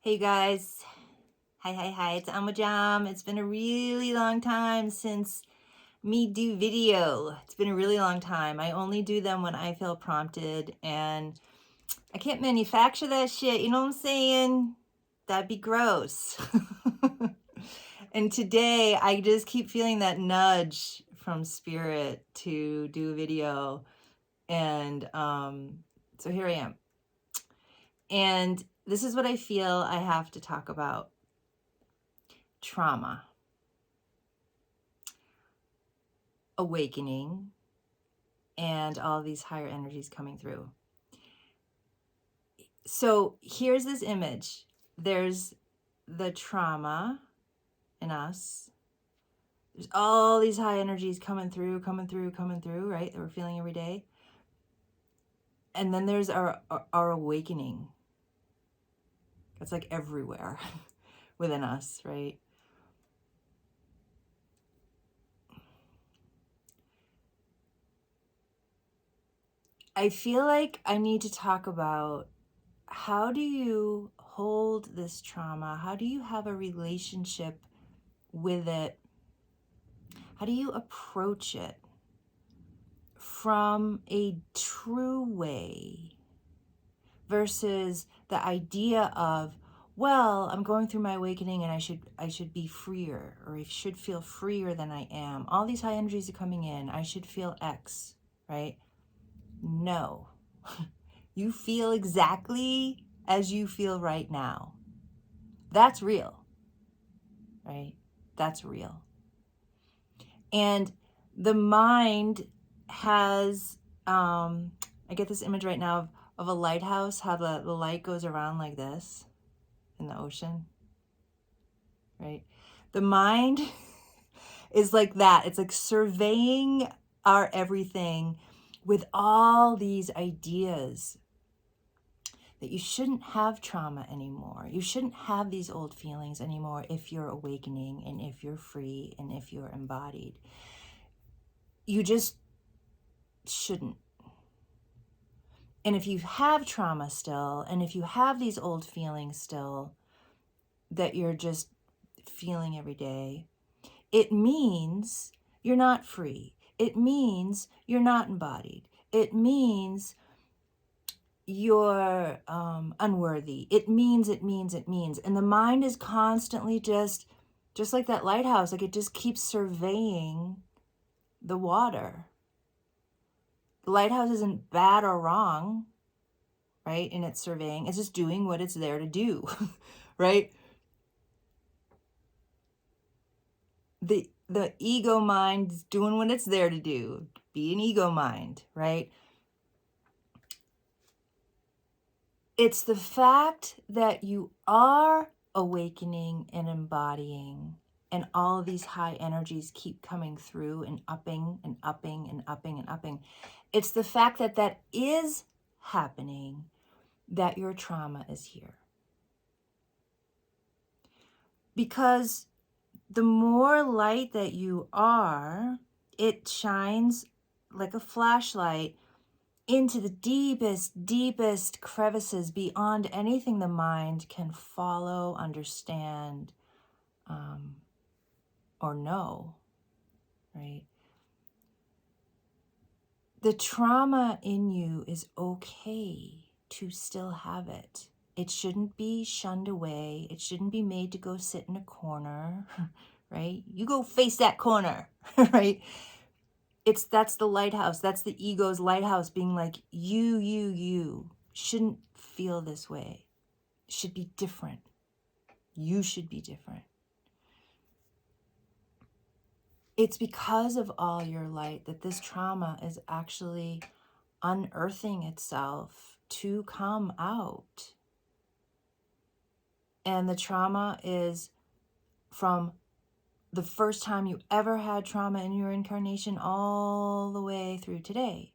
Hey guys. Hi. It's Amajam. It's been a really long time since me do video. It's been a really long time. I only do them when I feel prompted and I can't manufacture that shit. You know what I'm saying? That'd be gross. And today I just keep feeling that nudge from spirit to do a video. And so here I am. And this is what I feel I have to talk about. Trauma, awakening, and all these higher energies coming through. So here's this image. There's the trauma in us. There's all these high energies coming through, right? That we're feeling every day. And then there's our awakening. It's like everywhere within us, right? I feel like I need to talk about how do you hold this trauma? How do you have a relationship with it? How do you approach it from a true way versus the idea of, well, I'm going through my awakening and I should be freer, or I should feel freer than I am. All these high energies are coming in. I should feel X, right? No. You feel exactly as you feel right now. That's real, right? That's real. And the mind has, I get this image right now of a lighthouse, how the light goes around like this in the ocean, right? The mind is like that. It's like surveying our everything with all these ideas that you shouldn't have trauma anymore. You shouldn't have these old feelings anymore if you're awakening and if you're free and if you're embodied. You just shouldn't. And if you have trauma still, and if you have these old feelings still that you're just feeling every day, it means you're not free. It means you're not embodied. It means you're unworthy. It means. And the mind is constantly just like that lighthouse, like it just keeps surveying the water. The lighthouse isn't bad or wrong, right? In its surveying, it's just doing what it's there to do, right? The ego mind is doing what it's there to do. Be an ego mind, right? It's the fact that you are awakening and embodying, and all of these high energies keep coming through and upping and upping and upping and upping. It's the fact that that is happening that your trauma is here. Because the more light that you are, it shines like a flashlight into the deepest crevices beyond anything the mind can follow, understand, or know, right? The trauma in you is okay to still have it. It shouldn't be shunned away. It shouldn't be made to go sit in a corner, right? You go face that corner, right? That's the lighthouse. That's the ego's lighthouse being like, you shouldn't feel this way. It should be different. You should be different. It's because of all your light that this trauma is actually unearthing itself to come out. And the trauma is from the first time you ever had trauma in your incarnation all the way through today.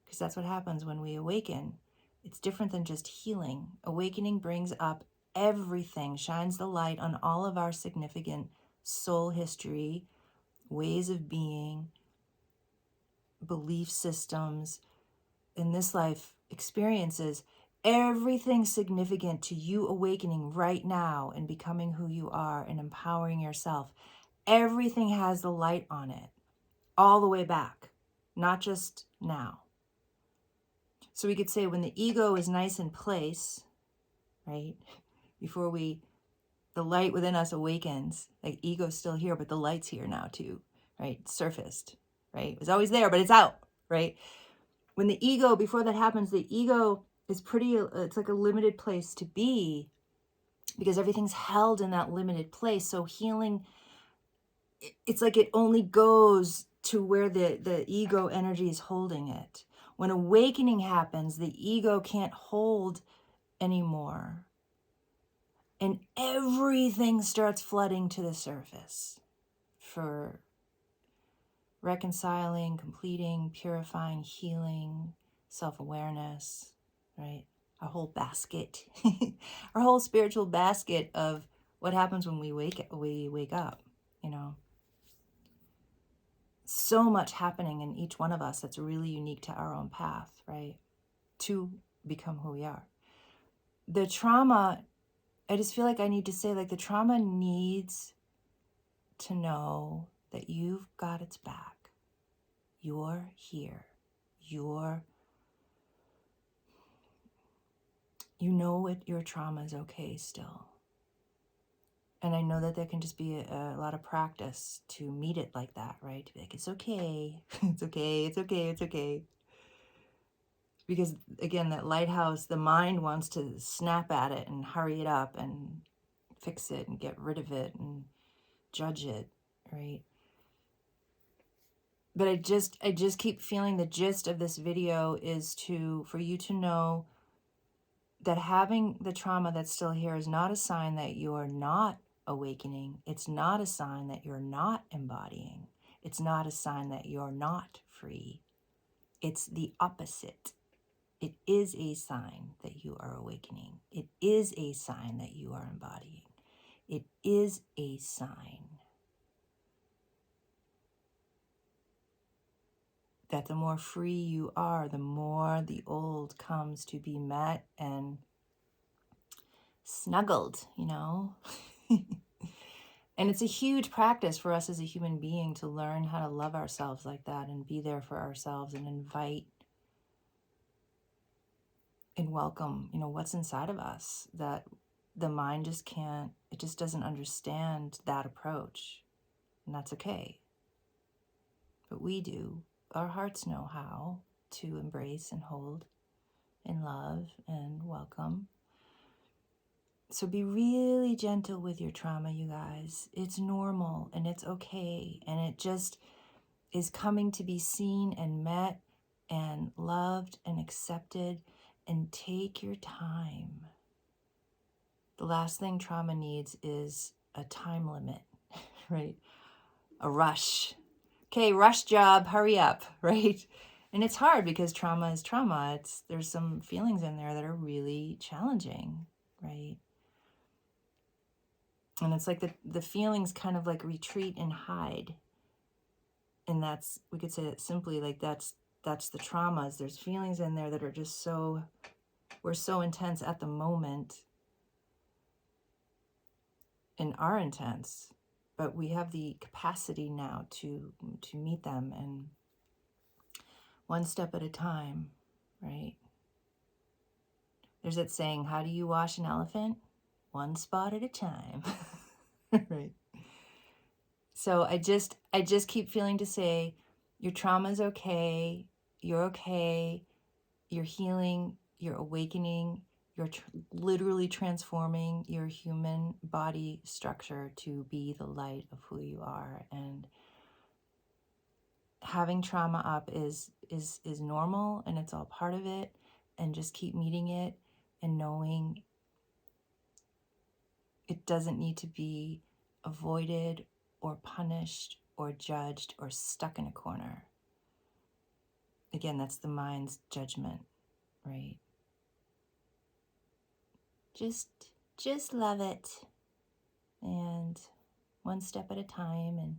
Because that's what happens when we awaken. It's different than just healing. Awakening brings up everything, shines the light on all of our significant soul history, ways of being, belief systems, in this life experiences. Everything significant to you awakening right now and becoming who you are and empowering yourself, everything has the light on it all the way back, not just now. So we could say when the ego is nice in place, right? Before the light within us awakens, like ego's still here, but the light's here now too, right? Surfaced, right? It was always there, but it's out, right? When the ego, before that happens, the ego is it's like a limited place to be because everything's held in that limited place. So healing, it's like it only goes to where the ego energy is holding it. When awakening happens, the ego can't hold anymore. And everything starts flooding to the surface for reconciling, completing, purifying, healing, self-awareness, right? Our whole basket, our whole spiritual basket of what happens when we wake up, you know. So much happening in each one of us that's really unique to our own path, right? To become who we are. The trauma, I just feel like I need to say, like, the trauma needs to know that you've got its back. You're here. You know what your trauma is okay still. And I know that there can just be a lot of practice to meet it like that, right? To be like, it's okay, it's okay, it's okay, it's okay. Because again, that lighthouse, the mind wants to snap at it and hurry it up and fix it and get rid of it and judge it, right? But I just keep feeling the gist of this video is for you to know that having the trauma that's still here is not a sign that you're not awakening. It's not a sign that you're not embodying. It's not a sign that you're not free. It's the opposite. It is a sign that you are awakening. It is a sign that you are embodying. It is a sign that the more free you are, the more the old comes to be met and snuggled, you know? And it's a huge practice for us as a human being to learn how to love ourselves like that and be there for ourselves and invite and welcome, you know, what's inside of us that the mind just can't, it just doesn't understand that approach. And that's okay. But we do. Our hearts know how to embrace and hold and love and welcome. So be really gentle with your trauma, you guys. It's normal and it's okay. And it just is coming to be seen and met and loved and accepted. And take your time. The last thing trauma needs is a time limit, right? A rush. Okay, rush job, hurry up, right? And it's hard because trauma is trauma. There's some feelings in there that are really challenging, right? And it's like the feelings kind of like retreat and hide. And we could say that simply, like that's the traumas. There's feelings in there that are just we're so intense at the moment and are intense, but we have the capacity now to meet them and one step at a time, right? There's that saying, how do you wash an elephant? One spot at a time, right? So I just keep feeling to say, your trauma is okay. You're okay. You're healing. You're awakening. You're literally transforming your human body structure to be the light of who you are. And having trauma up is normal, and it's all part of it. And just keep meeting it and knowing it doesn't need to be avoided or punished or judged or stuck in a corner. Again, that's the mind's judgment, right? Just love it. And one step at a time and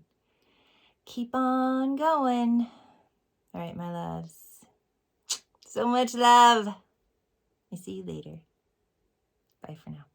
keep on going. All right, my loves. So much love. I see you later. Bye for now.